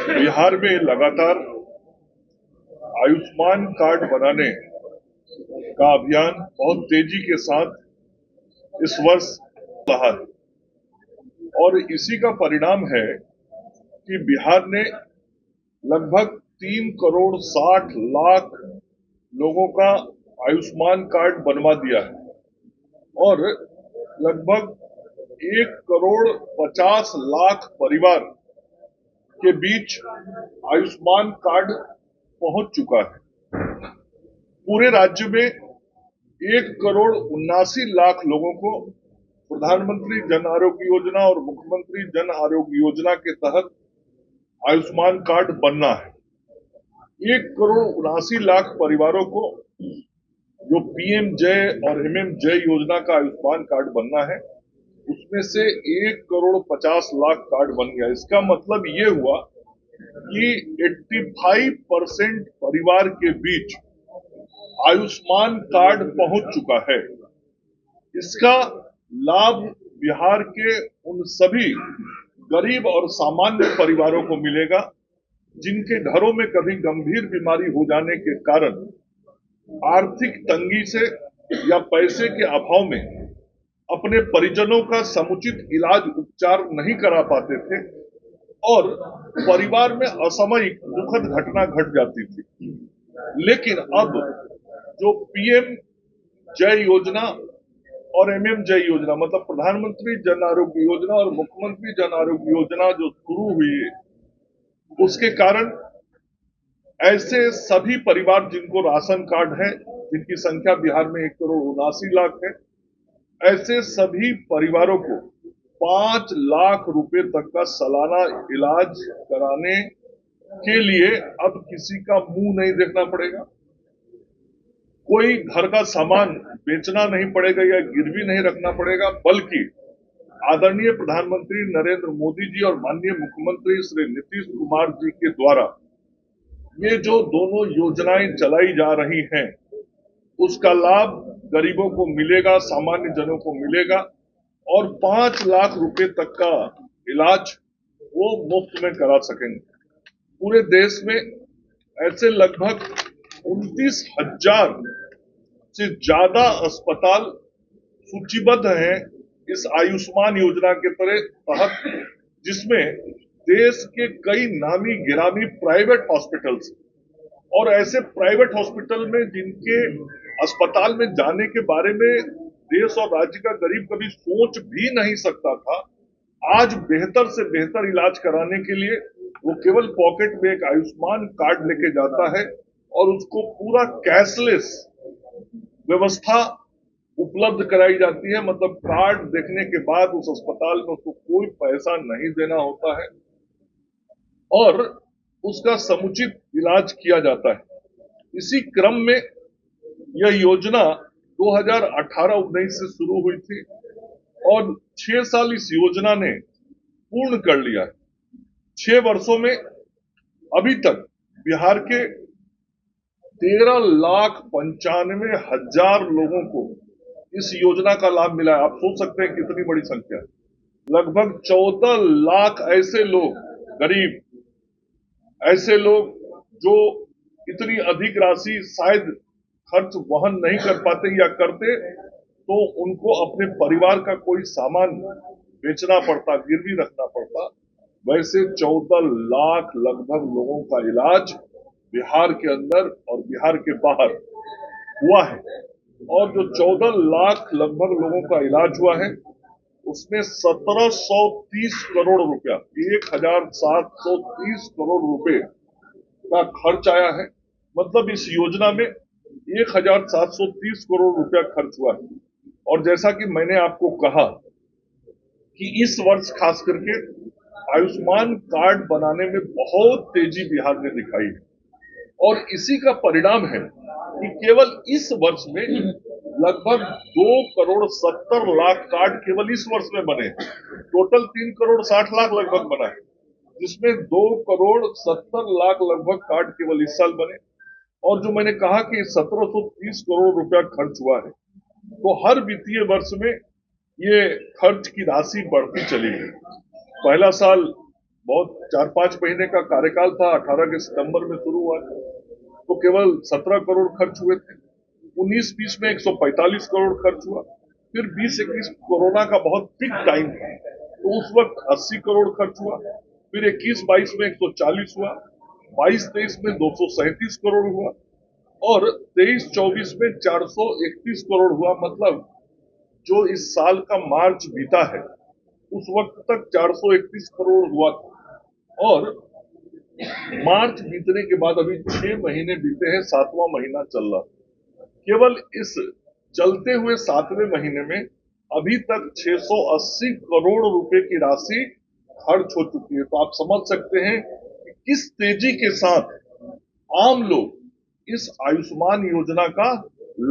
बिहार में लगातार आयुष्मान कार्ड बनाने का अभियान बहुत तेजी के साथ इस वर्ष रहा है और इसी का परिणाम है कि बिहार ने लगभग 3,60,00,000 लोगों का आयुष्मान कार्ड बनवा दिया है और लगभग 1,50,00,000 परिवार के बीच आयुष्मान कार्ड पहुंच चुका है। पूरे राज्य में 1,79,00,000 लोगों को प्रधानमंत्री जन आरोग्य योजना और मुख्यमंत्री जन आरोग्य योजना के तहत आयुष्मान कार्ड बनना है। 1,79,00,000 परिवारों को जो पीएम जय और एमएम जय योजना का आयुष्मान कार्ड बनना है, उसमें से 1,50,00,000 कार्ड बन गया। इसका मतलब ये हुआ कि 85% परिवार के बीच आयुष्मान कार्ड पहुंच चुका है। इसका लाभ बिहार के उन सभी गरीब और सामान्य परिवारों को मिलेगा जिनके घरों में कभी गंभीर बीमारी हो जाने के कारण आर्थिक तंगी से या पैसे के अभाव में अपने परिजनों का समुचित इलाज उपचार नहीं करा पाते थे और परिवार में असामयिक दुखद घटना घट जाती थी। लेकिन अब जो पीएम जय योजना और एमएम जय योजना मतलब प्रधानमंत्री जन आरोग्य योजना और मुख्यमंत्री जन आरोग्य योजना जो शुरू हुई है, उसके कारण ऐसे सभी परिवार जिनको राशन कार्ड है, जिनकी संख्या बिहार में 1,79,00,000 है, ऐसे सभी परिवारों को 5 लाख रुपए तक का सालाना इलाज कराने के लिए अब किसी का मुंह नहीं देखना पड़ेगा, कोई घर का सामान बेचना नहीं पड़ेगा या गिरवी नहीं रखना पड़ेगा, बल्कि आदरणीय प्रधानमंत्री नरेंद्र मोदी जी और माननीय मुख्यमंत्री श्री नीतीश कुमार जी के द्वारा ये जो दोनों योजनाएं चलाई जा रही हैं, उसका लाभ गरीबों को मिलेगा, सामान्य जनों को मिलेगा और 5 लाख रुपए तक का इलाज वो मुफ्त में करा सकेंगे। पूरे देश में ऐसे लगभग 29,000 से ज्यादा अस्पताल सूचीबद्ध हैं इस आयुष्मान योजना के तहत, जिसमें देश के कई नामी गिरामी प्राइवेट हॉस्पिटल्स और ऐसे प्राइवेट हॉस्पिटल में जिनके अस्पताल में जाने के बारे में देश और राज्य का गरीब कभी सोच भी नहीं सकता था, आज बेहतर से बेहतर इलाज कराने के लिए वो केवल पॉकेट में एक आयुष्मान कार्ड लेके जाता है और उसको पूरा कैशलेस व्यवस्था उपलब्ध कराई जाती है। मतलब कार्ड देखने के बाद उस अस्पताल में उसको कोई पैसा नहीं देना होता है और उसका समुचित इलाज किया जाता है। इसी क्रम में यह योजना 2018-19 से शुरू हुई थी और 6 साल इस योजना ने पूर्ण कर लिया है। 6 वर्षों में अभी तक बिहार के 13,95,000 लोगों को इस योजना का लाभ मिला है। आप सोच सकते हैं कितनी बड़ी संख्या है। लगभग 14 लाख ऐसे लोग, गरीब ऐसे लोग जो इतनी अधिक राशि शायद खर्च वहन नहीं कर पाते या करते तो उनको अपने परिवार का कोई सामान बेचना पड़ता, गिरवी रखना पड़ता, वैसे 14 लाख लगभग लोगों का इलाज बिहार के अंदर और बिहार के बाहर हुआ है। और जो 14 लाख लगभग लोगों का इलाज हुआ है, उसमें 1,730 करोड़ रुपया, 1,730 करोड़ रुपए का खर्च आया है। मतलब इस योजना में 1,730 करोड़ रुपया खर्च हुआ है। और जैसा कि मैंने आपको कहा कि इस वर्ष खास करके आयुष्मान कार्ड बनाने में बहुत तेजी बिहार ने दिखाई है और इसी का परिणाम है कि केवल इस वर्ष में लगभग 2,70,00,000 कार्ड केवल इस वर्ष में बने। टोटल 3,60,00,000 लगभग बना है, जिसमें 2,70,00,000 लगभग कार्ड केवल इस साल बने। और जो मैंने कहा कि 1,730 करोड़ रुपया खर्च हुआ है, तो हर वित्तीय वर्ष में ये खर्च की राशि बढ़ती चली गई। पहला साल बहुत 4-5 महीने का कार्यकाल था, 18 के सितंबर में शुरू हुआ था, तो केवल 17 करोड़ खर्च हुए थे। 19-20 में 145 करोड़ खर्च हुआ, फिर 20-21 कोरोना का बहुत पीक टाइम था, तो उस वक्त 80 करोड़ खर्च हुआ, फिर 21-22 में 140 हुआ, 22-23 में 237 करोड़ हुआ और 23-24 में 431 करोड़ हुआ। मतलब जो इस साल का मार्च बीता है उस वक्त तक 431 करोड़ हुआ था और मार्च बीतने के बाद अभी 6 महीने बीते हैं, 7वां महीना चल रहा है। केवल इस चलते हुए 7वें महीने में अभी तक 680 करोड़ रुपए की राशि खर्च हो चुकी है। तो आप समझ सकते हैं कि किस तेजी के साथ आम लोग इस आयुष्मान योजना का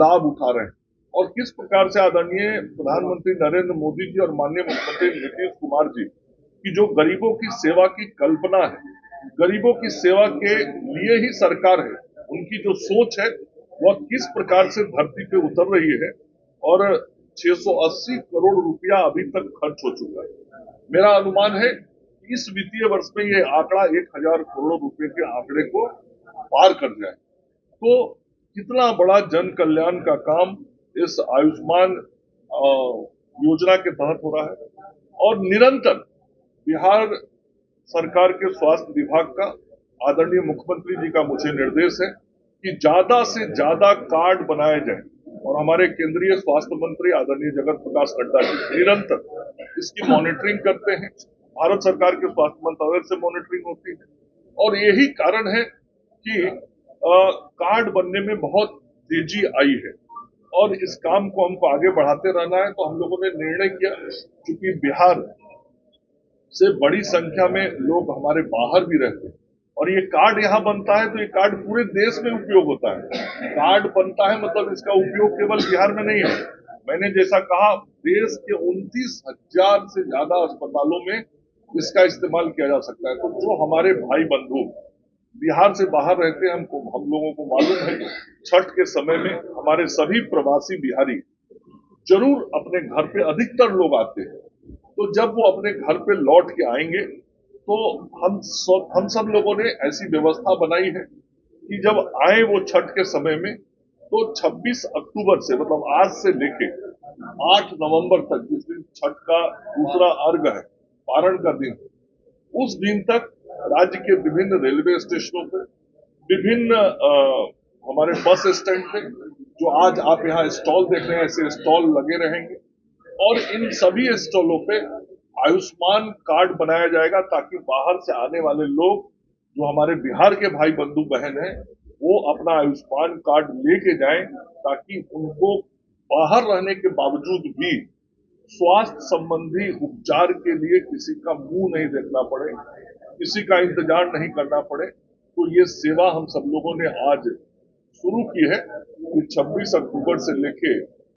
लाभ उठा रहे हैं और किस प्रकार से आदरणीय प्रधानमंत्री नरेंद्र मोदी जी और माननीय मुख्यमंत्री नीतीश कुमार जी की जो गरीबों की सेवा की कल्पना है, गरीबों की सेवा के लिए ही सरकार है, उनकी जो सोच है वह किस प्रकार से धरती पे उतर रही है और 680 करोड़ रुपया अभी तक खर्च हो चुका है। मेरा अनुमान है कि इस वित्तीय वर्ष में ये आंकड़ा 1000 करोड़ रुपए के आंकड़े को पार कर जाए। तो कितना बड़ा जन कल्याण का काम इस आयुष्मान योजना के तहत हो रहा है और निरंतर बिहार सरकार के स्वास्थ्य विभाग का आदरणीय मुख्यमंत्री जी का मुझे निर्देश है कि ज्यादा से ज्यादा कार्ड बनाए जाए और हमारे केंद्रीय स्वास्थ्य मंत्री आदरणीय जगत प्रकाश नड्डा जी निरंतर इसकी मॉनिटरिंग करते हैं। भारत सरकार के स्वास्थ्य मंत्रालय से मॉनिटरिंग होती है और यही कारण है कि कार्ड बनने में बहुत तेजी आई है और इस काम को हमको आगे बढ़ाते रहना है। तो हम लोगों ने निर्णय किया, क्योंकि बिहार से बड़ी संख्या में लोग हमारे बाहर भी रहते हैं और ये कार्ड यहाँ बनता है तो ये कार्ड पूरे देश में उपयोग होता है। कार्ड बनता है मतलब इसका उपयोग केवल बिहार में नहीं है। मैंने जैसा कहा, देश के 29,000 से ज्यादा अस्पतालों में इसका इस्तेमाल किया जा सकता है। तो जो हमारे भाई बंधु बिहार से बाहर रहते हैं, हम लोगों को मालूम है कि छठ के समय में हमारे सभी प्रवासी बिहारी जरूर अपने घर पे, अधिकतर लोग आते हैं, तो जब वो अपने घर पे लौट के आएंगे तो हम सब लोगों ने ऐसी व्यवस्था बनाई है कि जब आए वो छठ के समय में तो 26 अक्टूबर से, मतलब आज से लेके 8 नवंबर तक, जिस दिन छठ का दूसरा अर्घ है, पारण का दिन, उस दिन तक राज्य के विभिन्न रेलवे स्टेशनों पे, विभिन्न हमारे बस स्टैंड पे, जो आज आप यहाँ स्टॉल देख रहे हैं, ऐसे स्टॉल लगे रहेंगे और इन सभी स्टॉलों पे आयुष्मान कार्ड बनाया जाएगा ताकि बाहर से आने वाले लोग, जो हमारे बिहार के भाई बंधु बहन हैं, वो अपना आयुष्मान कार्ड लेके जाएं ताकि उनको बाहर रहने के बावजूद भी स्वास्थ्य संबंधी उपचार के लिए किसी का मुंह नहीं देखना पड़े, किसी का इंतजार नहीं करना पड़े। तो ये सेवा हम सब लोगों ने आज शुरू की है कि 26 अक्टूबर से लेके